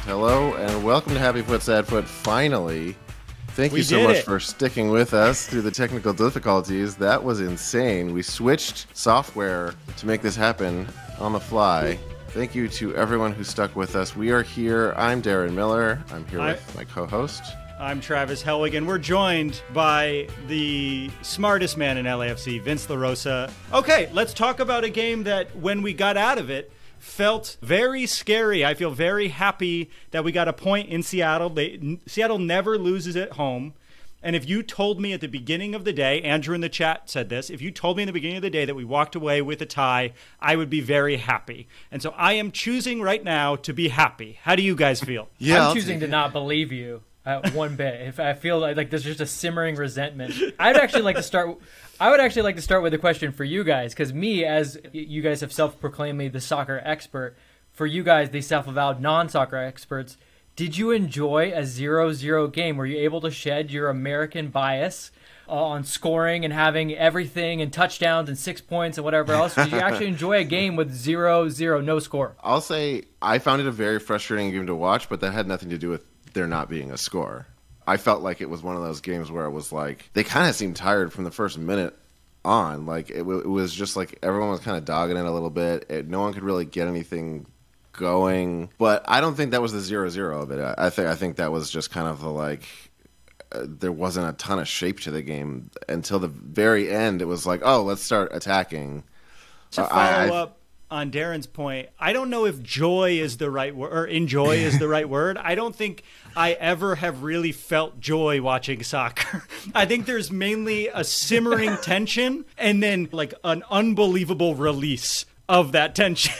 Hello and welcome to Happy Foot Sad Foot. Finally, thank you so much for sticking with us through the technical difficulties. That was insane. We switched software to make this happen on the fly. Thank you to everyone who stuck with us. We are here. I'm Darren Miller. I'm here with my co-host. I'm Travis Helwig, and we're joined by the smartest man in LAFC, Vince Rosa. Okay, let's talk about a game that, when we got out of it, felt very scary. I feel very happy that we got a point in Seattle. Seattle never loses at home. And if you told me at the beginning of the day, Andrew in the chat said this, if you told me in the beginning of the day that we walked away with a tie, I would be very happy. And so I am choosing right now to be happy. How do you guys feel? I'm choosing to not believe you one bit. If I feel like there's just a simmering resentment. I would actually like to start with a question for you guys, because me, as you guys have self-proclaimed me the soccer expert, for you guys, the self-avowed non-soccer experts, did you enjoy a 0-0 game? Were you able to shed your American bias on scoring and having everything and touchdowns and 6 points and whatever else? Did you actually enjoy a game with 0-0, no score? I'll say I found it a very frustrating game to watch, but that had nothing to do with there not being a score. I felt like it was one of those games where it was like they kind of seemed tired from the first minute on. Like it was just like everyone was kind of dogging it a little bit. No one could really get anything going. But I don't think that was the 0-0 of it. I think that was just kind of the there wasn't a ton of shape to the game until the very end. It was like, oh, let's start attacking. To follow up on Darren's point, I don't know if joy is the right word, or enjoy is the right word. I don't think I ever have really felt joy watching soccer. I think there's mainly a simmering tension and then like an unbelievable release of that tension.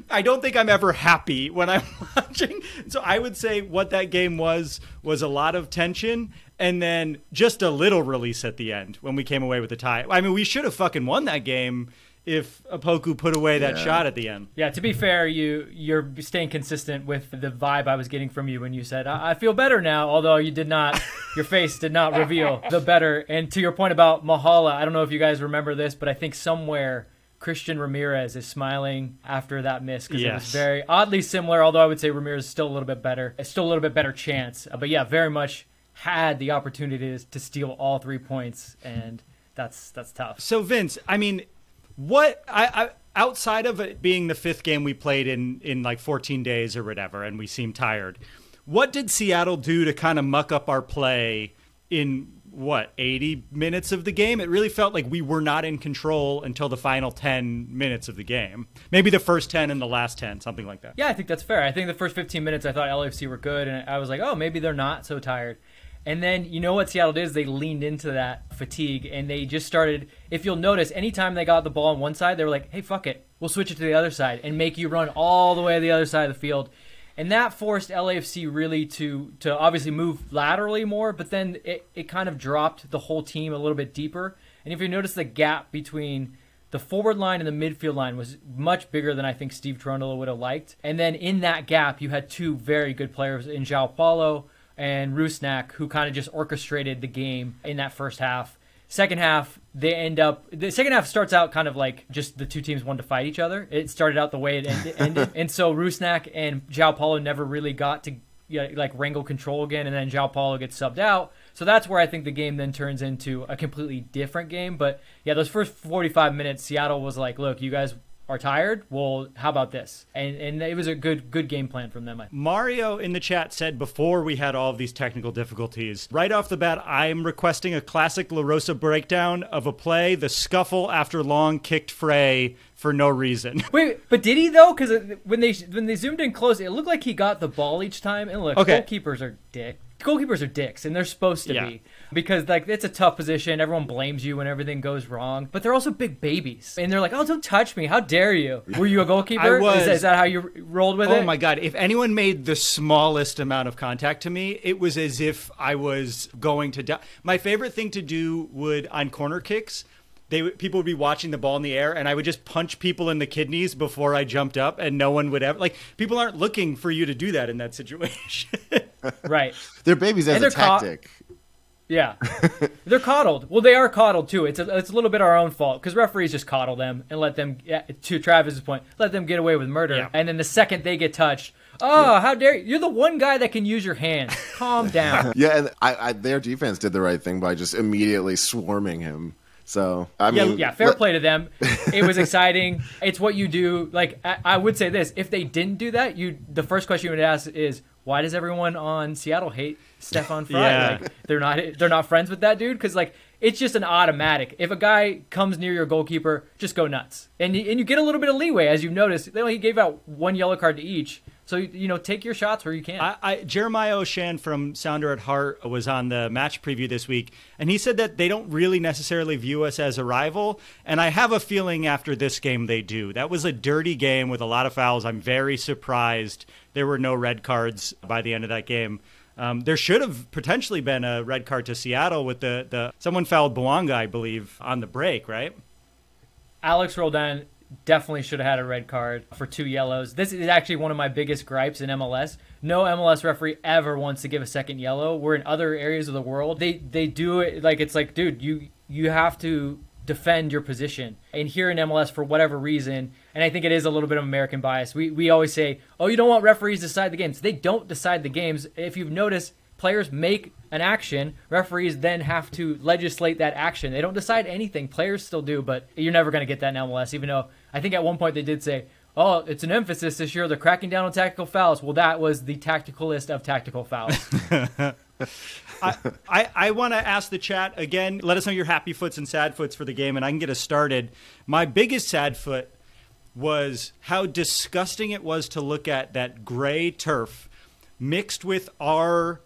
I don't think I'm ever happy when I'm watching. So I would say what that game was a lot of tension and then just a little release at the end when we came away with a tie. I mean, we should have fucking won that game if Opoku put away that shot at the end. Yeah, to be fair, you're staying consistent with the vibe I was getting from you when you said, I feel better now, although you did not, your face did not reveal the better. And to your point about Mahala, I don't know if you guys remember this, but I think somewhere Christian Ramirez is smiling after that miss because it was very oddly similar, although I would say Ramirez is still a little bit better. It's still a little bit better chance. But yeah, very much had the opportunity to steal all 3 points, and that's tough. So Vince, I mean, what I outside of it being the 5th game we played in like 14 days or whatever, and we seemed tired, what did Seattle do to kind of muck up our play in 80 minutes of the game? It really felt like we were not in control until the final 10 minutes of the game. Maybe the first 10 and the last 10, something like that. Yeah, I think that's fair. I think the first 15 minutes I thought LAFC were good, and I was like, oh, maybe they're not so tired. And then, you know what Seattle did is they leaned into that fatigue, and they just started, if you'll notice, anytime they got the ball on one side, they were like, hey, fuck it, we'll switch it to the other side and make you run all the way to the other side of the field. And that forced LAFC really to obviously move laterally more, but then it kind of dropped the whole team a little bit deeper. And if you notice, the gap between the forward line and the midfield line was much bigger than I think Steve Cherundolo would have liked. And then in that gap, you had 2 very good players in João Paulo and Rusnak, who kind of just orchestrated the game in that first half. Second half, the second half starts out kind of like just the 2 teams wanted to fight each other. It started out the way it ended. And so Rusnak and João Paulo never really got to wrangle control again, and then João Paulo gets subbed out. So that's where I think the game then turns into a completely different game. But yeah, those first 45 minutes, Seattle was like, look, you guys are tired? Well, how about this? And it was a good game plan from them. Mario in the chat said before we had all of these technical difficulties, right off the bat, I'm requesting a classic La Rosa breakdown of a play, the scuffle after long kicked fray for no reason. Wait, but did he though? Because when they zoomed in close, it looked like he got the ball each time. And look, goalkeepers are dicks, and they're supposed to be, because like it's a tough position. Everyone blames you when everything goes wrong, but they're also big babies, and they're like, "Oh, don't touch me! How dare you?" Were you a goalkeeper? I was. Is that how you rolled with it? Oh my god! If anyone made the smallest amount of contact to me, it was as if I was going to die. My favorite thing to do would on corner kicks. People would be watching the ball in the air, and I would just punch people in the kidneys before I jumped up, and no one would ever people aren't looking for you to do that in that situation. Right. They're babies as a tactic. Yeah, they're coddled. Well, they are coddled too. It's a little bit our own fault because referees just coddle them and let them, to Travis's point, let them get away with murder. Yeah. And then the second they get touched, how dare you? You're the one guy that can use your hands. Calm down. Yeah, and their defense did the right thing by just immediately swarming him. So, I mean... Yeah, fair play to them. It was exciting. It's what you do. Like, I would say this. If they didn't do that, the first question you would ask is, why does everyone on Seattle hate Stefan Frei? Yeah. Like, they're not friends with that dude? Because, like, it's just an automatic. If a guy comes near your goalkeeper, just go nuts. And you get a little bit of leeway, as you've noticed. He gave out 1 yellow card to each. So, take your shots where you can. Jeremiah O'Shan from Sounder at Heart was on the match preview this week, and he said that they don't really necessarily view us as a rival, and I have a feeling after this game they do. That was a dirty game with a lot of fouls. I'm very surprised there were no red cards by the end of that game. There should have potentially been a red card to Seattle with someone fouled Bouanga, I believe, on the break, right? Alex Roldan definitely should have had a red card for 2 yellows. This is actually one of my biggest gripes in MLS. No MLS referee ever wants to give a second yellow. Where in other areas of the world, they do it like it's like, dude, you have to defend your position. And here in MLS, for whatever reason, and I think it is a little bit of American bias, we always say, oh, you don't want referees to decide the games. They don't decide the games. If you've noticed, players make an action, referees then have to legislate that action. They don't decide anything. Players still do, but you're never going to get that in MLS, even though I think at one point they did say, oh, it's an emphasis this year. They're cracking down on tactical fouls. Well, that was the tacticalist of tactical fouls. I want to ask the chat again, let us know your happy foots and sad foots for the game, and I can get us started. My biggest sad foot was how disgusting it was to look at that gray turf mixed with our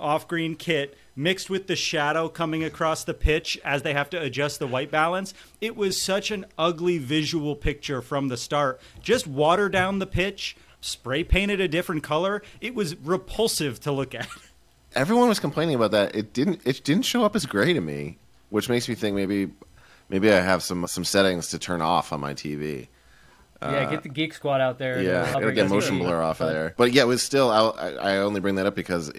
off-green kit, mixed with the shadow coming across the pitch as they have to adjust the white balance. It was such an ugly visual picture from the start. Just water down the pitch, spray painted a different color. It was repulsive to look at. Everyone was complaining about that. It didn't show up as gray to me, which makes me think maybe I have some settings to turn off on my TV. Yeah, get the Geek Squad out there. Yeah, it'll get motion blur off of there. But yeah, it was still. I only bring that up because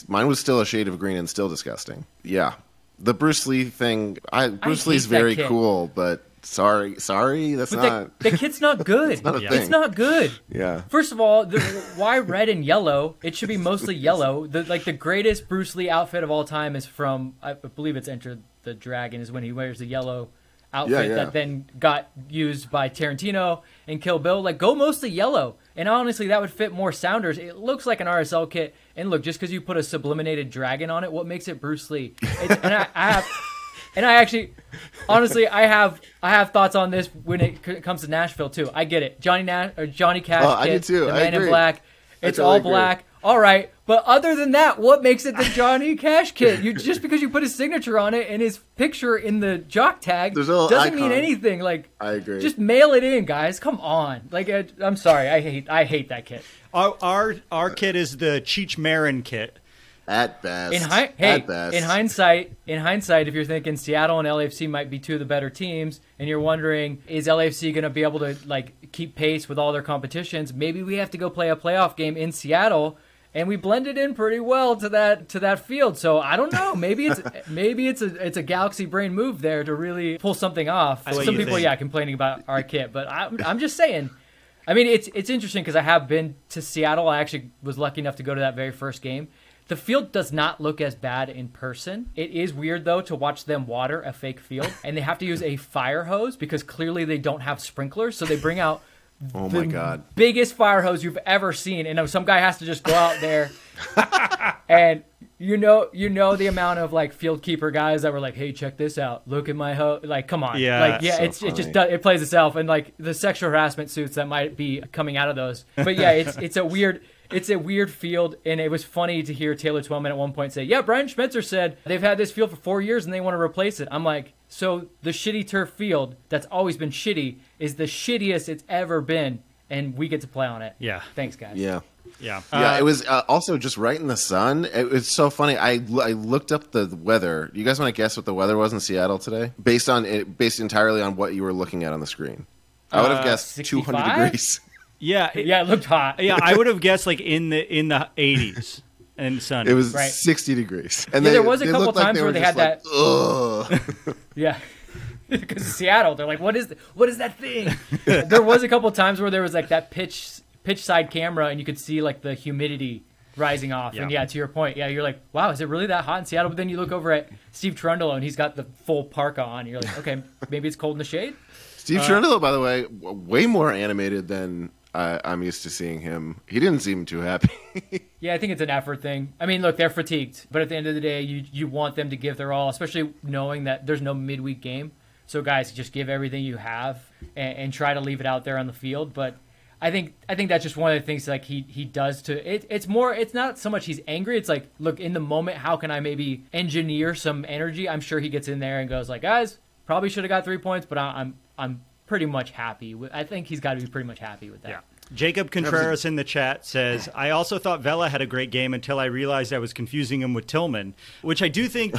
mine was still a shade of green and still disgusting. Yeah, the Bruce Lee thing. Bruce Lee's very cool, but sorry, that's not. The kit's not good. It's not a thing. It's not good. Yeah. First of all, why red and yellow? It should be mostly yellow. The greatest Bruce Lee outfit of all time is from, I believe it's Enter the Dragon, is when he wears the yellow outfit that then got used by Tarantino and Kill Bill. Like, go mostly yellow. And honestly, that would fit more Sounders. It looks like an RSL kit. And look, just because you put a subliminated dragon on it, what makes it Bruce Lee? I have thoughts on this when it comes to Nashville too. I get it. Johnny Cash kit, I do too. the Man in Black. It's all black. All right, but other than that, what makes it the Johnny Cash kit? Just because you put his signature on it and his picture in the jock tag doesn't mean anything. Like, I agree. Just mail it in, guys. Come on. Like, I'm sorry. I hate that kit. Our kit is the Cheech Marin kit. At best. In hindsight, if you're thinking Seattle and LAFC might be 2 of the better teams, and you're wondering, is LAFC going to be able to like keep pace with all their competitions? Maybe we have to go play a playoff game in Seattle, and we blended in pretty well to that field. So I don't know. Maybe it's a galaxy brain move there to really pull something off. Some people, complaining about our kit, but I'm just saying. I mean, it's interesting because I have been to Seattle. I actually was lucky enough to go to that very first game. The field does not look as bad in person. It is weird, though, to watch them water a fake field. And they have to use a fire hose because clearly they don't have sprinklers. So they bring out the biggest fire hose you've ever seen. And some guy has to just go out there. And you know the amount of like field keeper guys that were like, hey, check this out. Look at my hose. Like, come on. Yeah. It plays itself. And like the sexual harassment suits that might be coming out of those. But yeah, it's a weird field, and it was funny to hear Taylor Twellman at one point say, yeah, Brian Schmetzer said they've had this field for 4 years and they want to replace it. I'm like, so the shitty turf field that's always been shitty is the shittiest it's ever been, and we get to play on it. Yeah. Thanks, guys. Yeah. It was also just right in the sun. It was so funny. I looked up the weather. You guys want to guess what the weather was in Seattle today? Based entirely on what you were looking at on the screen. I would have guessed 65? 200 degrees. Yeah, it looked hot. Yeah, I would have guessed like in the 80s. and sunny. It was Right. 60 degrees. And Yeah, there was a couple looked like times they where were they just had like, Ugh. Yeah. Because Seattle, they're like, what is that thing? There was a couple times where there was like that pitch side camera, and you could see like the humidity rising off. Yeah. And yeah, to your point, yeah, you're like, wow, is it really that hot in Seattle? But then you look over at Steve Trundle, and he's got the full parka on. And you're like, okay, maybe it's cold in the shade. Steve Chernobyl, by the way, way more animated than I'm used to seeing him. He didn't seem too happy. Yeah, I think it's an effort thing. I mean, look, they're fatigued, but at the end of the day, you want them to give their all, especially knowing that there's no midweek game. So guys, just give everything you have and try to leave it out there on the field. But I think that's just one of the things like he does to it. It's not so much he's angry. It's like, look, in the moment, how can I maybe engineer some energy? I'm sure he gets in there and goes like, guys, probably should have got 3 points, but I'm pretty much happy. I think he's got to be pretty much happy with that. Yeah. Jacob Contreras in the chat says, I also thought Vela had a great game until I realized I was confusing him with Tillman, which I do think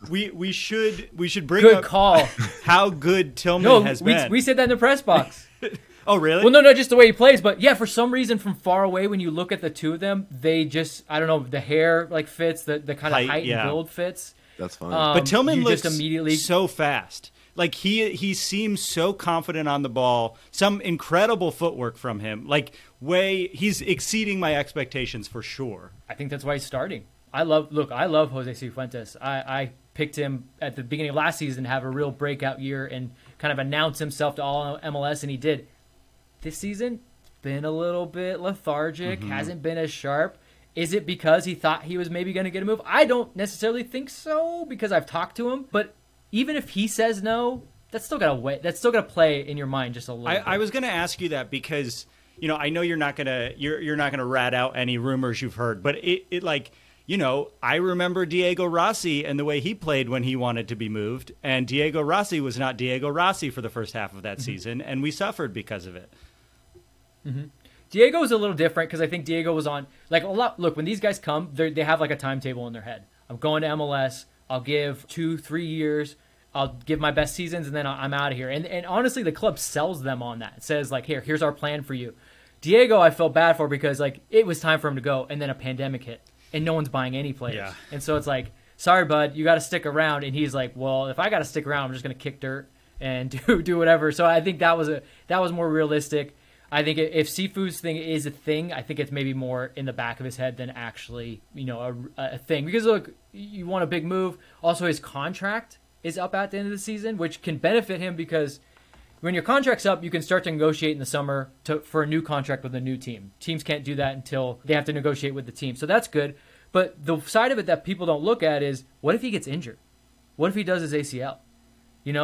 we should bring Good up call. how good Tillman has been. We said that in the press box. Oh, really? Well, no, just the way he plays. But yeah, for some reason, from far away, when you look at the two of them, they just, I don't know, the hair like fits, the kind of height and build fits. That's fine. But Tillman you looks just immediately so fast. Like he seems so confident on the ball. Some incredible footwork from him. Like he's exceeding my expectations for sure. I think that's why he's starting. I love Jose Cifuentes. I picked him at the beginning of last season to have a real breakout year and kind of announce himself to all MLS, and he did. This season, been a little bit lethargic, hasn't been as sharp. Is it because he thought he was maybe going to get a move? I don't necessarily think so because I've talked to him, but even if he says no, that's still gotta play in your mind just a little bit. I was gonna ask you that because I know you're not gonna rat out any rumors you've heard, but it like I remember Diego Rossi and the way he played when he wanted to be moved, and Diego Rossi was not Diego Rossi for the first half of that season, and we suffered because of it. Mm-hmm. Diego is a little different because I think Diego was on like a lot. Look, when these guys come, they have like a timetable in their head. I'm going to MLS. I'll give 2-3 years. I'll give my best seasons, and then I'm out of here. And honestly, the club sells them on that. It says, like, here's our plan for you. Diego, I felt bad for because, like, it was time for him to go, and then a pandemic hit, and no one's buying any players. Yeah. And so it's like, sorry, bud, you got to stick around. And he's like, well, if I got to stick around, I'm just going to kick dirt and do whatever. So I think that was more realistic. I think if Sifu's thing is a thing, I think it's maybe more in the back of his head than actually, a thing. Because, look, you want a big move. Also, his contract is up at the end of the season, which can benefit him because when your contract's up, you can start to negotiate in the summer for a new contract with a new team. Teams can't do that until they have to negotiate with the team. So that's good. But the side of it that people don't look at is, what if he gets injured? What if he does his ACL?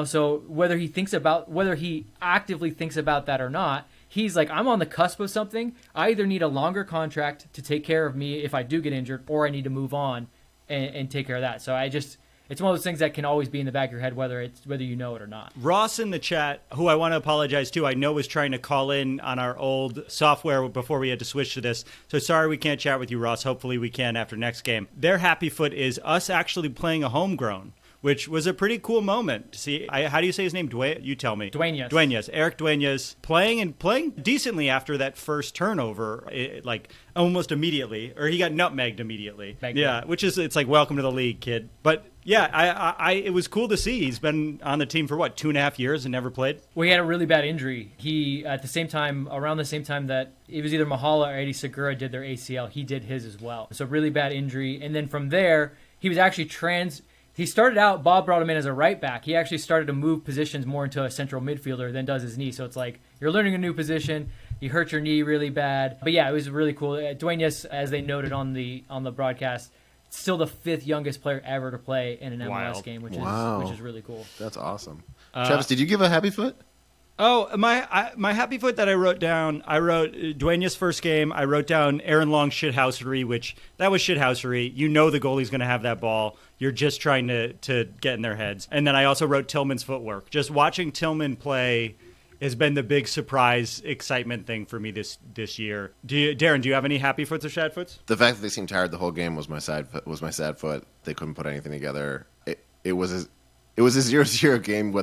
So whether he actively thinks about that or not, he's like, I'm on the cusp of something. I either need a longer contract to take care of me if I do get injured, or I need to move on and take care of that. So it's one of those things that can always be in the back of your head, whether you know it or not. Ross in the chat, who I want to apologize to, I know was trying to call in on our old software before we had to switch to this. So sorry we can't chat with you, Ross. Hopefully we can after next game. Their happy foot is us actually playing a homegrown, which was a pretty cool moment to see. How do you say his name? You tell me. Dueñas. Eric Dueñas playing decently after that first turnover, like almost immediately, or he got nutmegged immediately. Yeah, it's like, welcome to the league, kid. But yeah, it was cool to see. He's been on the team for 2.5 years and never played. Well, he had a really bad injury. He around the same time that it was either Mahala or Eddie Segura did their ACL, he did his as well. So really bad injury. And then from there, he was actually He started out, Bob brought him in as a right back. He actually started to move positions more into a central midfielder than does his knee. So it's like, you're learning a new position. You hurt your knee really bad. But yeah, it was really cool. Dueñas, as they noted on the broadcast, still the 5th youngest player ever to play in an MLS game, which is really cool. That's awesome. Travis, did you give a happy foot? Oh, my happy foot that I wrote Dueñas' first game. I wrote down Aaron Long's shithousery, which that was shithousery. The goalie's going to have that ball. You're just trying to get in their heads. And then I also wrote Tillman's footwork. Just watching Tillman play has been the big surprise excitement thing for me this year. Darren, do you have any happy foots or sad foots? The fact that they seemed tired the whole game was my sad foot. They couldn't put anything together. It was a 0-0 game.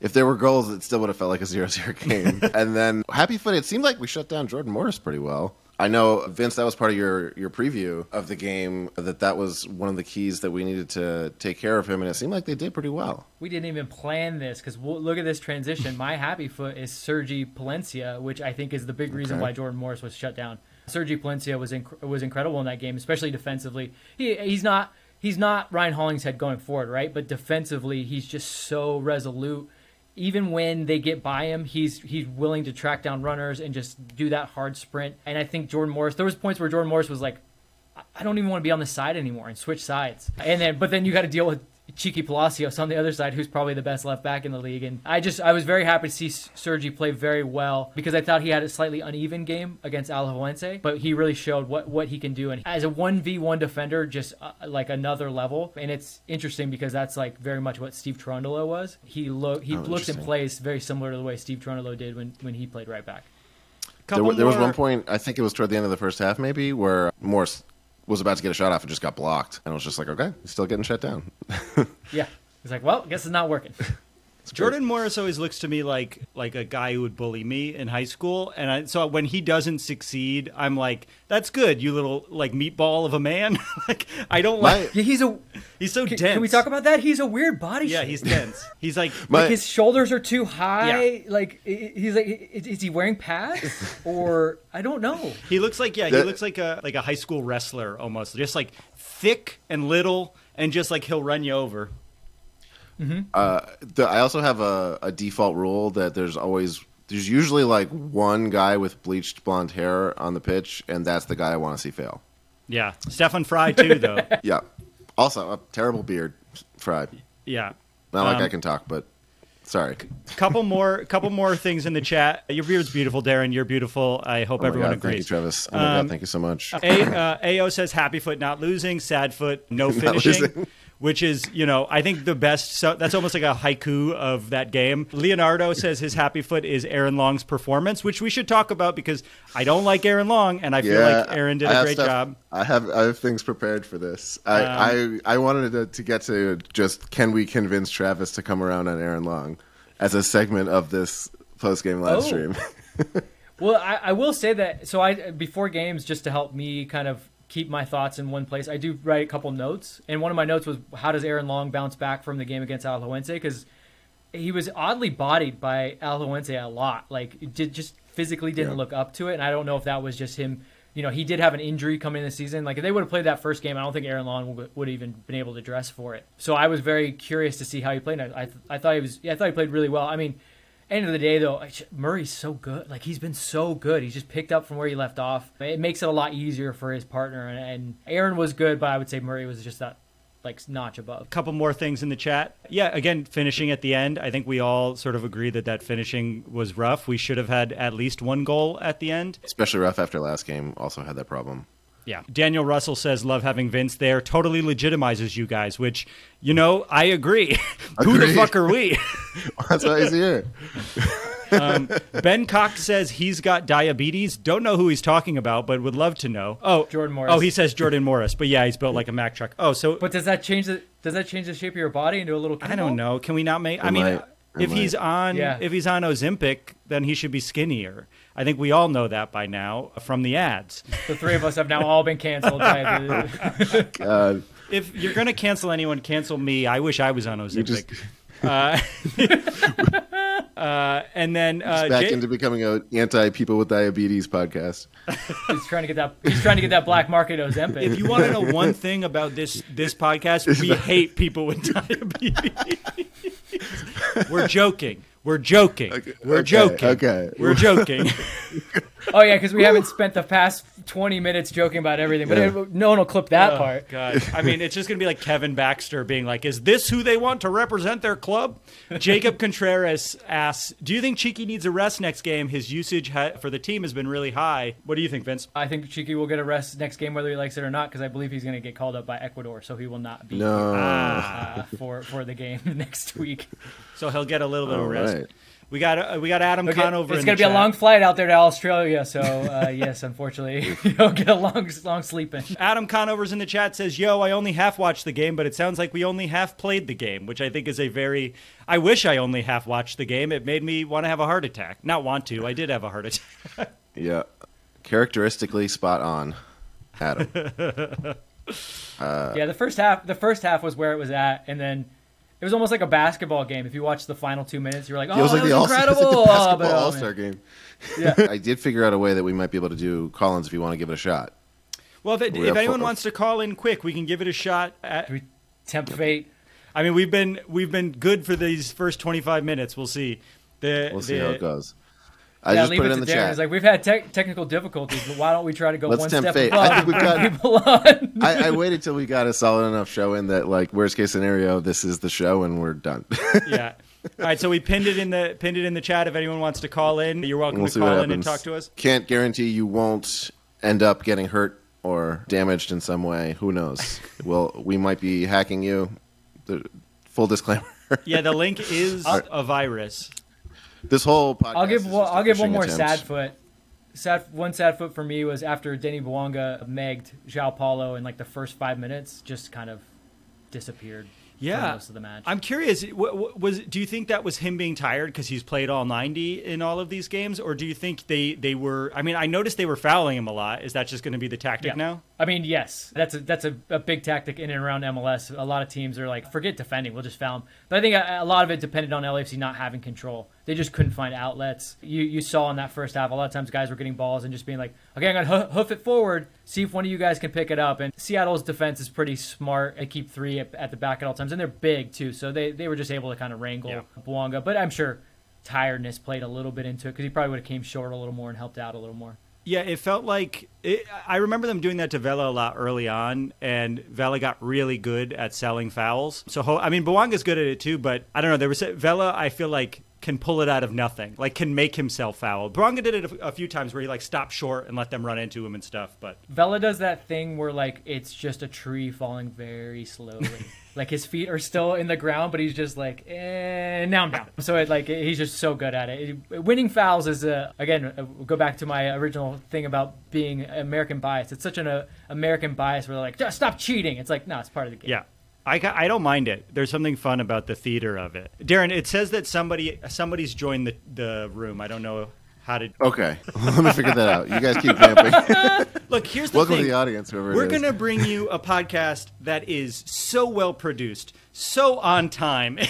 If there were goals, it still would have felt like a 0-0 game. And then happy foot, it seemed like we shut down Jordan Morris pretty well. I know, Vince, that was part of your preview of the game, that was one of the keys that we needed to take care of him, and it seemed like they did pretty well. We didn't even plan this because look at this transition. My happy foot is Sergi Palencia, which I think is the big reason why Jordan Morris was shut down. Sergi Palencia was incredible in that game, especially defensively. He's not Ryan Hollingshead going forward, right? But defensively, he's just so resolute. Even when they get by him, he's willing to track down runners and just do that hard sprint. And I think Jordan Morris, there was points where Jordan Morris was like, I don't even want to be on the side anymore, and switch sides. But then you got to deal with Chiqui Palacios on the other side, who's probably the best left back in the league. And I was very happy to see Sergi play very well, because I thought he had a slightly uneven game against Alajuelense, but he really showed what he can do. And as a 1v1 defender, just like another level. And it's interesting because that's like very much what Steve Cherundolo was. He looks and plays very similar to the way Steve Cherundolo did when he played right back. There was one point, I think it was toward the end of the first half maybe, where Morris was about to get a shot off and just got blocked. And I was just like, okay, he's still getting shut down. Yeah. He's like, well, I guess it's not working. Jordan Morris always looks to me like a guy who would bully me in high school. And so when he doesn't succeed, I'm like, that's good, you little like meatball of a man. Like, I don't like... Yeah, he's so dense. Can we talk about that? He's a weird body shape. Yeah, he's dense. He's like his shoulders are too high. Yeah. Like, he's like, is he wearing pads? Or, I don't know. He looks like, he looks like a high school wrestler almost. Just like thick and little, and just like he'll run you over. Mm-hmm. I also have a default rule that there's usually like one guy with bleached blonde hair on the pitch, and that's the guy I want to see fail. Yeah, Stefan Fry too, though. Yeah, also a terrible beard, Fry. Yeah, not like I can talk, but sorry. Couple more things in the chat. Your beard's beautiful, Darren. You're beautiful. I hope everyone agrees. Thank you, Travis. Oh my God, thank you so much. AO says happy foot not losing, sad foot no finishing. Which is, I think the best. So that's almost like a haiku of that game. Leonardo says his happy foot is Aaron Long's performance, which we should talk about because I don't like Aaron Long, and I feel like Aaron did a great job. I have things prepared for this. I wanted to get to just, can we convince Travis to come around on Aaron Long as a segment of this post-game live stream? Well, I will say that. So before games, just to help me kind of keep my thoughts in one place, I do write a couple notes, and one of my notes was, how does Aaron Long bounce back from the game against Alajuelense? Because he was oddly bodied by Alajuelense a lot. Like, it just physically didn't look up to it, and I don't know if that was just him. He did have an injury coming in the season. Like, if they would have played that first game, I don't think Aaron Long would have even been able to dress for it. So I was very curious to see how he played. I thought he played really well. I mean, end of the day, though, Murray's so good. Like, he's been so good. He's just picked up from where he left off. It makes it a lot easier for his partner. And Aaron was good, but I would say Murray was just that, like, notch above. A couple more things in the chat. Yeah, again, finishing at the end. I think we all sort of agree that finishing was rough. We should have had at least one goal at the end. Especially rough after last game. Also had that problem. Yeah. Daniel Russell says, love having Vince there. Totally legitimizes you guys, which, I agree. Who the fuck are we? That's why he's here. Ben Cox says he's got diabetes. Don't know who he's talking about, but would love to know. Oh, Jordan Morris. Oh, he says Jordan Morris, but yeah, he's built like a Mack truck. Oh, so. But does that change the shape of your body into a little cannibal? I don't know. Can we not make? If he's on Ozempic, then he should be skinnier. I think we all know that by now from the ads. The three of us have now all been canceled. God. If you're going to cancel anyone, cancel me. I wish I was on Ozempic. And then back into becoming an anti-people with diabetes podcast. He's trying to get that black market Ozempic. If you want to know one thing about this podcast, we hate people with diabetes. We're joking. We're joking. Okay. We're joking. Oh, yeah, because we haven't spent the past 20 minutes joking about everything, but no one will clip that part. God. I mean, it's just going to be like Kevin Baxter being like, is this who they want to represent their club? Jacob Contreras asks, do you think Cheeky needs a rest next game? His usage for the team has been really high. What do you think, Vince? I think Cheeky will get a rest next game, whether he likes it or not, because I believe he's going to get called up by Ecuador, so he will not be for the game next week. So he'll get a little bit of rest. Right. We got Adam Conover. It's going to be a long flight out there to Australia, so yes, unfortunately, you'll get a long sleeping. Adam Conover's in the chat says, "Yo, I only half watched the game, but it sounds like we only half played the game," which I think is I wish I only half watched the game. It made me want to have a heart attack. Not want to. I did have a heart attack. Yeah. Characteristically spot on, Adam. Yeah, the first half was where it was at, and then it was almost like a basketball game. If you watch the final 2 minutes, you were like, "Oh, it was incredible!" It was like the basketball All-Star game. Yeah, I did figure out a way that we might be able to do call-ins if you want to give it a shot. Well, if anyone wants to call in quick, we can give it a shot. Do we tempt fate? I mean, we've been good for these first 25 minutes. We'll see. We'll see how it goes. I Yeah, just leave put it it in to the Darren. chat. It's like we've had technical difficulties, but why don't we try to go Let's one tempt step fate. above I think we've got- and people on? I waited till we got a solid enough show in that, like, worst case scenario, this is the show and we're done. Yeah. All right, so we pinned it in the chat. If anyone wants to call in, you're welcome to see what call in happens. and talk to us. Can't guarantee you won't end up getting hurt or damaged in some way. Who knows? We might be hacking you. Full disclaimer. Yeah, the link is a virus. This whole podcast. I'll give one phishing more attempt. One sad foot for me was after Denny Bouanga megged João Paulo in like the first 5 minutes, just kind of disappeared. For most of the match. I'm curious. Do you think that was him being tired because he's played all 90 in all of these games, or do you think they were? I mean, I noticed they were fouling him a lot. Is that just going to be the tactic now? I mean, yes, that's a big tactic in and around MLS. A lot of teams are like, forget defending, we'll just foul him. But I think a lot of it depended on LAFC not having control. They just couldn't find outlets. You saw in that first half, a lot of times guys were getting balls and just being like, okay, I'm going to hoof it forward, see if one of you guys can pick it up. And Seattle's defense is pretty smart. They keep three at the back at all times, and they're big too. So they were just able to kind of wrangle Bouanga. But I'm sure tiredness played a little bit into it because he probably would have came short a little more and helped out a little more. Yeah, it felt like I remember them doing that to Vela a lot early on, and Vela got really good at selling fouls. So I mean, Bouanga's good at it too, but I don't know. There was Vela. I feel like can pull it out of nothing, like can make himself foul. Bouanga did it a few times where he like stopped short and let them run into him and stuff. But Vela does that thing where like it's just a tree falling very slowly. Like his feet are still in the ground, but he's just like, now I'm down. So he's just so good at it. Winning fouls is go back to my original thing about being American bias. It's such an American bias where they're like, just stop cheating. It's like, no, it's part of the game. Yeah. I don't mind it. There's something fun about the theater of it. Darren, it says that somebody's joined the room. I don't know how to. Okay, let me figure that out. You guys keep vamping. Look, here's the Welcome thing. to the audience, whoever We're it is. going to bring you a podcast that is so well produced, so on time.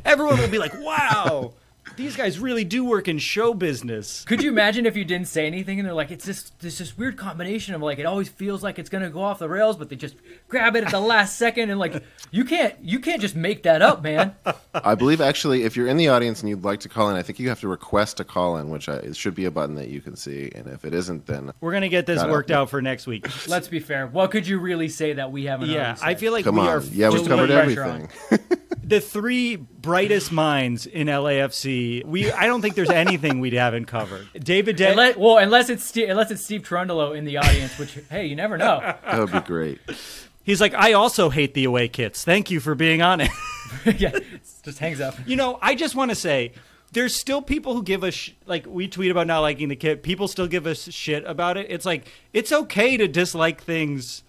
Everyone will be like, wow, these guys really do work in show business. Could you imagine if you didn't say anything and they're like, it's this weird combination of like, it always feels like it's going to go off the rails, but they just grab it at the last second and like, you can't just make that up, man. I believe actually, if you're in the audience and you'd like to call in, I think you have to request a call in, which it should be a button that you can see. And if it isn't, then we're going to get this worked out for next week. Let's be fair. What could you really say that we haven't? Yeah, I feel like come we on. are. Yeah, we've covered everything. The three brightest minds in LAFC. I don't think there's anything we haven't covered. David Day. Unless it's Steve Trundolo in the audience, which hey, you never know. That would be great. He's like, I also hate the away kits. Thank you for being on it. Yeah, just hangs up. You know, I just want to say, there's still people who give us like we tweet about not liking the kit. People still give us shit about it. It's like it's okay to dislike things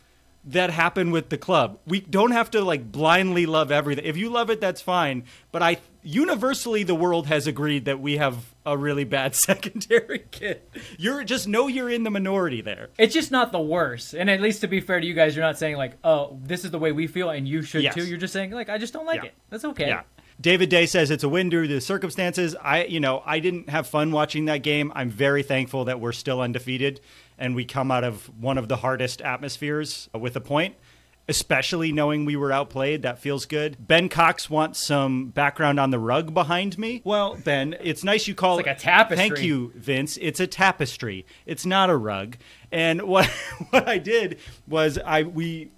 that happen with the club. We don't have to like blindly love everything. If you love it, that's fine. But universally the world has agreed that we have a really bad secondary kit. You're in the minority there. It's just not the worst. And at least to be fair to you guys, you're not saying like, oh, this is the way we feel and you should too. You're just saying like, I just don't like it. That's okay. Yeah. David Day says it's a win due to the circumstances. I didn't have fun watching that game. I'm very thankful that we're still undefeated and we come out of one of the hardest atmospheres with a point, especially knowing we were outplayed. That feels good. Ben Cox wants some background on the rug behind me. Well, Ben, it's nice you call it like a tapestry. Thank you, Vince. It's a tapestry. It's not a rug. And what I did was we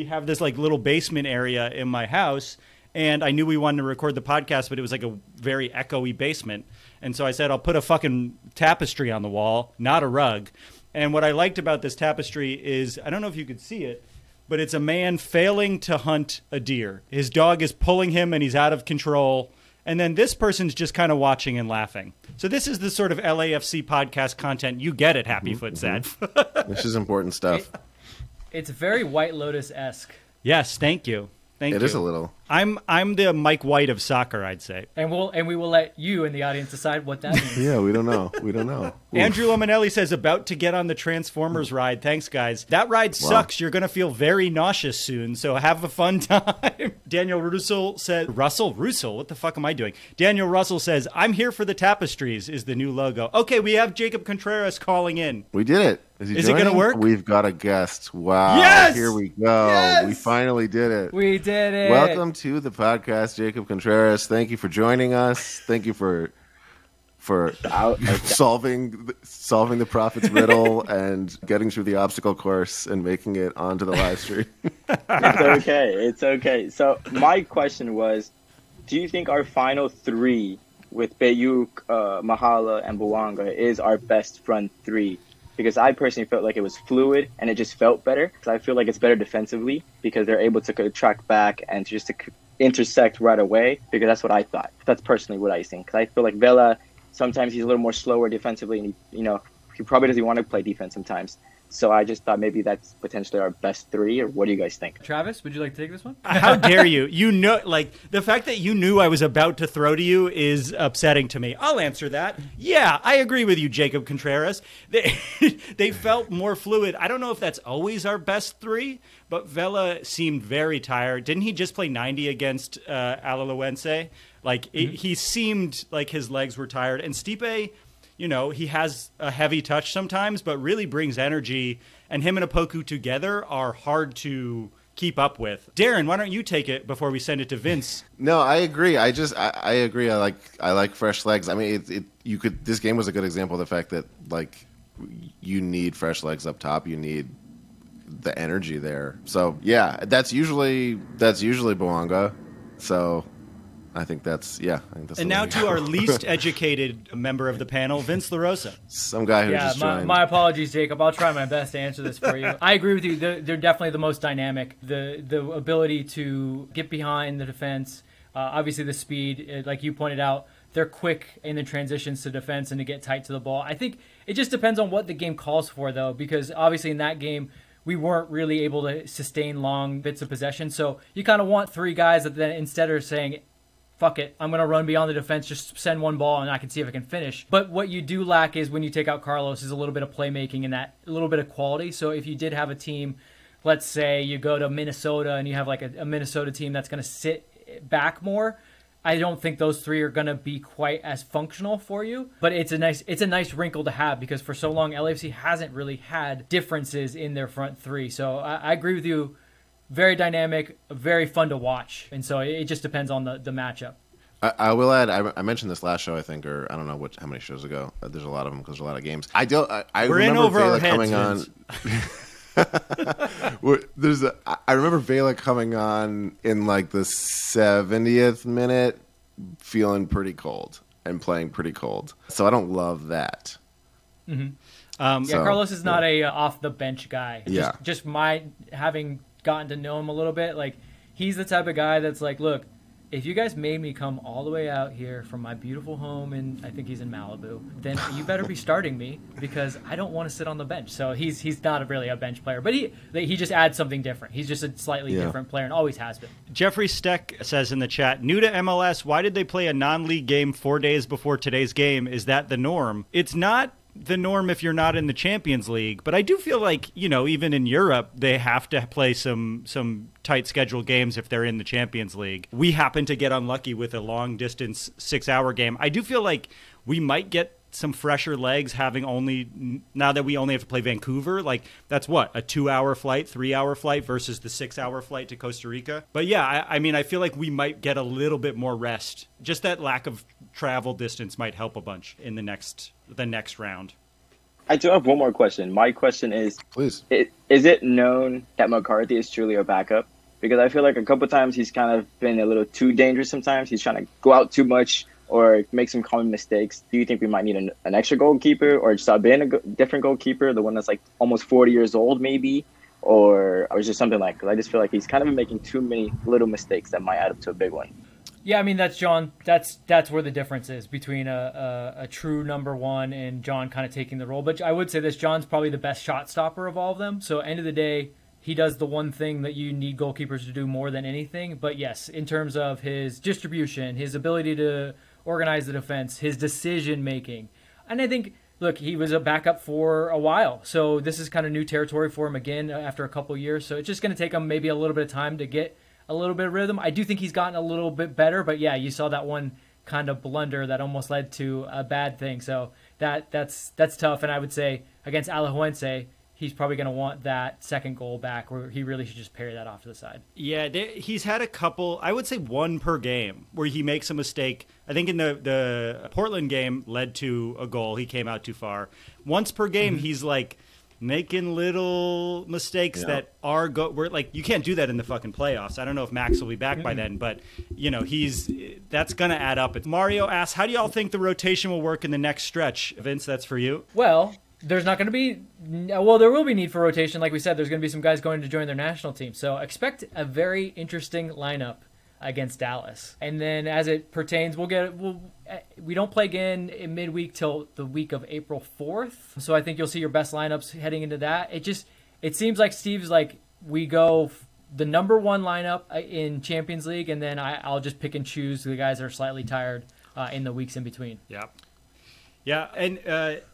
have this like little basement area in my house. And I knew we wanted to record the podcast, but it was like a very echoey basement. And so I said, I'll put a fucking tapestry on the wall, not a rug. And what I liked about this tapestry is, I don't know if you could see it, but it's a man failing to hunt a deer. His dog is pulling him and he's out of control. And then this person's just kind of watching and laughing. So this is the sort of LAFC podcast content you get at Happy Foot Sad. This is important stuff. It's very White Lotus-esque. Yes, thank you. Thank you. It is a little. I'm the Mike White of soccer, I'd say. And we will let you in the audience decide what that means. Yeah, we don't know. Andrew Lomanelli says, about to get on the Transformers ride. Thanks, guys. That ride sucks. You're going to feel very nauseous soon, so have a fun time. Daniel Russell said, Russell? What the fuck am I doing? Daniel Russell says, I'm here for the tapestries is the new logo. Okay, we have Jacob Contreras calling in. We did it. Is it going to work? We've got a guest. Wow. Yes! Here we go. Yes! We finally did it. We did it. Welcome to the podcast, Jacob Contreras. Thank you for joining us. Thank you for solving the prophet's riddle and getting through the obstacle course and making it onto the live stream. It's okay. So my question was, do you think our final three with Bayuk, Mahala, and Bouanga is our best front three? Because I personally felt like it was fluid and it just felt better. Because I feel like it's better defensively because they're able to track back and just to intersect right away. Because that's what I thought. That's personally what I think. Because I feel like Vela, sometimes he's a little more slower defensively, and he probably doesn't want to play defense sometimes. So I just thought maybe that's potentially our best three, or what do you guys think? Travis, would you like to take this one? How dare you? The fact that you knew I was about to throw to you is upsetting to me. I'll answer that. Yeah, I agree with you, Jacob Contreras. They felt more fluid. I don't know if that's always our best three, but Vela seemed very tired. Didn't he just play 90 against Alaluense? He seemed like his legs were tired. And Stipe, he has a heavy touch sometimes, but really brings energy. And him and Opoku together are hard to keep up with. Darren, why don't you take it before we send it to Vince? No, I agree. I agree. I like fresh legs. I mean, this game was a good example of the fact that you need fresh legs up top. You need the energy there. So yeah, that's usually Bouanga. So I think that's. And now to our least educated member of the panel, Vince LaRosa. Some guy who just joined. My apologies, Jacob. I'll try my best to answer this for you. I agree with you. They're definitely the most dynamic. The ability to get behind the defense, obviously the speed, like you pointed out, they're quick in the transitions to defense and to get tight to the ball. I think it just depends on what the game calls for, though, because obviously in that game, we weren't really able to sustain long bits of possession. So you kind of want three guys that then instead are saying, fuck it, I'm going to run beyond the defense, just send one ball and I can see if I can finish. But what you do lack is when you take out Carlos is a little bit of playmaking and that a little bit of quality. So if you did have a team, let's say you go to Minnesota and you have like a Minnesota team that's going to sit back more, I don't think those three are going to be quite as functional for you. But it's a nice wrinkle to have because for so long LAFC hasn't really had differences in their front three. So I agree with you. Very dynamic, very fun to watch. And so it just depends on the matchup. I will add, I mentioned this last show, I think, or I don't know how many shows ago. There's a lot of them because there's a lot of games. I We're remember in over Vela our heads, coming on. I remember Vela coming on in like the 70th minute, feeling pretty cold and playing pretty cold. So I don't love that. Mm-hmm. Carlos is not a off the bench guy. Yeah. Just my having gotten to know him a little bit, like he's the type of guy that's like, look, if you guys made me come all the way out here from my beautiful home, and I think he's in Malibu, then you better be starting me because I don't want to sit on the bench. So he's not really a bench player, but he just adds something different. He's just a slightly different player and always has been. Jeffrey Steck says in the chat, new to MLS, why did they play a non-league game 4 days before today's game? Is that the norm? It's not the norm if you're not in the Champions League, but I do feel like, even in Europe, they have to play some tight scheduled games if they're in the Champions League. We happen to get unlucky with a long distance 6-hour game. I do feel like we might get some fresher legs now that we only have to play Vancouver. Like that's what, a 2-hour flight, 3-hour flight versus the 6-hour flight to Costa Rica. But yeah, I feel like we might get a little bit more rest. Just that lack of travel distance might help a bunch in the next round. I do have one more question. My question is, please, is it known that McCarthy is truly a backup? Because I feel like a couple times he's kind of been a little too dangerous sometimes. He's trying to go out too much or make some common mistakes. Do you think we might need an extra goalkeeper or sub in a different goalkeeper, the one that's like almost 40 years old maybe? Or just something like, because I just feel like he's kind of making too many little mistakes that might add up to a big one. Yeah, I mean, that's John. That's where the difference is between a true number one and John kind of taking the role. But I would say this, John's probably the best shot stopper of all of them. So end of the day, he does the one thing that you need goalkeepers to do more than anything. But yes, in terms of his distribution, his ability to organize the defense, his decision making, and I think, look, he was a backup for a while, so this is kind of new territory for him again after a couple years. So it's just going to take him maybe a little bit of time to get a little bit of rhythm. I do think he's gotten a little bit better, but yeah, you saw that one kind of blunder that almost led to a bad thing. So that's tough. And I would say against Alajuelense, he's probably going to want that second goal back, where he really should just parry that off to the side. Yeah, he's had a couple, I would say one per game, where he makes a mistake. I think in the Portland game led to a goal. He came out too far. Once per game, he's like making little mistakes that are we're like, you can't do that in the fucking playoffs. I don't know if Max will be back by then, but that's going to add up. Mario asks, how do y'all think the rotation will work in the next stretch? Vince, that's for you. Well, there's not going to be, there will be need for rotation. Like we said, there's going to be some guys going to join their national team. So expect a very interesting lineup against Dallas. And then as it pertains, we don't play again in midweek till the week of April 4th. So I think you'll see your best lineups heading into that. It seems like Steve's like, we go the number one lineup in Champions League, and then I'll just pick and choose the guys that are slightly tired in the weeks in between. Yeah. Yeah, and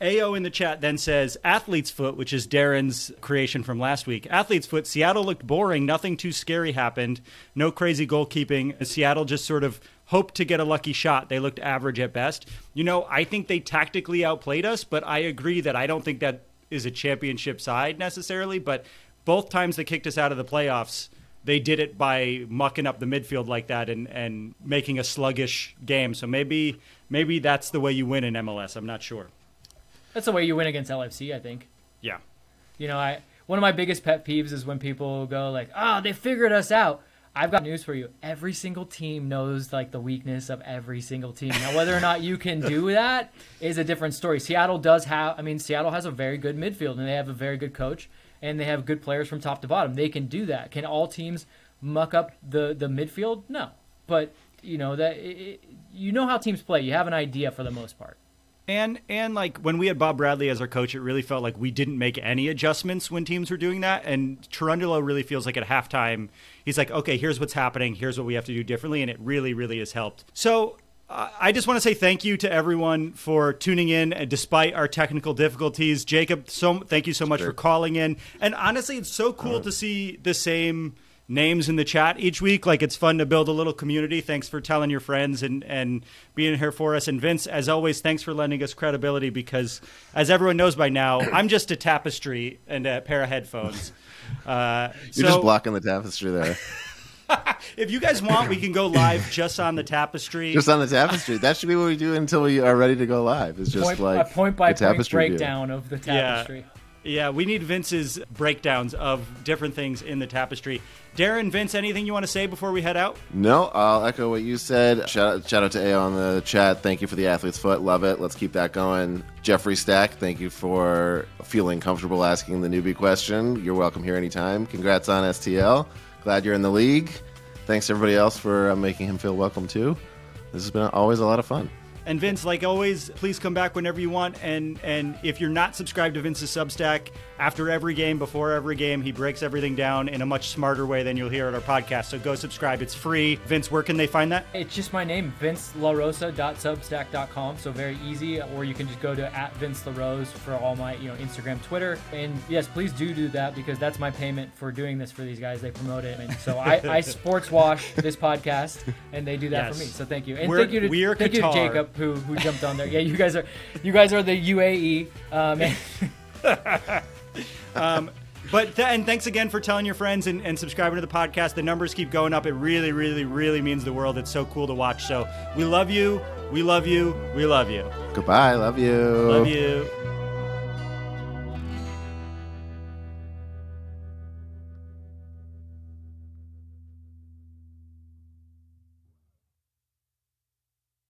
AO in the chat then says, Athlete's Foot, which is Darren's creation from last week. Athlete's Foot, Seattle looked boring. Nothing too scary happened. No crazy goalkeeping. Seattle just sort of hoped to get a lucky shot. They looked average at best. I think they tactically outplayed us, but I agree that I don't think that is a championship side necessarily. But both times they kicked us out of the playoffs, they did it by mucking up the midfield like that and making a sluggish game. So maybe that's the way you win in MLS. I'm not sure. That's the way you win against LAFC, I think. Yeah. One of my biggest pet peeves is when people go like, "Oh, they figured us out." I've got news for you. Every single team knows like the weakness of every single team. Now, whether or not you can do that is a different story. Seattle has a very good midfield, and they have a very good coach, and they have good players from top to bottom. They can do that. Can all teams muck up the midfield? No. But you know how teams play. You have an idea for the most part. And like when we had Bob Bradley as our coach, it really felt like we didn't make any adjustments when teams were doing that. And Cherundolo really feels like at halftime, he's like, okay, here's what's happening. Here's what we have to do differently. And it really, really has helped. So I just want to say thank you to everyone for tuning in despite our technical difficulties. Jacob, thank you so much for calling in. And honestly, it's so cool to see the same names in the chat each week. Like, it's fun to build a little community. Thanks for telling your friends and being here for us. And Vince, as always, thanks for lending us credibility, because as everyone knows by now, I'm just a tapestry and a pair of headphones. You're just blocking the tapestry there. If you guys want, we can go live just on the tapestry. Just on the tapestry. That should be what we do until we are ready to go live. It's just a point-by-point breakdown of the tapestry. Yeah, we need Vince's breakdowns of different things in the tapestry. Darren, Vince, anything you want to say before we head out? No, I'll echo what you said. Shout out to AO on the chat. Thank you for the Athlete's Foot. Love it. Let's keep that going. Jeffrey Stack, thank you for feeling comfortable asking the newbie question. You're welcome here anytime. Congrats on STL. Glad you're in the league. Thanks to everybody else for making him feel welcome too. This has been always a lot of fun. And Vince, like always, please come back whenever you want. And if you're not subscribed to Vince's Substack, after every game, before every game, he breaks everything down in a much smarter way than you'll hear at our podcast. So go subscribe. It's free. Vince, where can they find that? It's just my name, vincelarosa.substack.com. So very easy. Or you can just go to @VinceLaRose for all my Instagram, Twitter. And yes, please do that, because that's my payment for doing this for these guys. They promote it. And so I sports wash this podcast, and they do that for me. So thank you. And thank you to Jacob, who jumped on there. Yeah, you guys are the UAE. And thanks again for telling your friends and subscribing to the podcast. The numbers keep going up. It really, really, really means the world. It's so cool to watch. So we love you. We love you. We love you. Goodbye. Love you. Love you.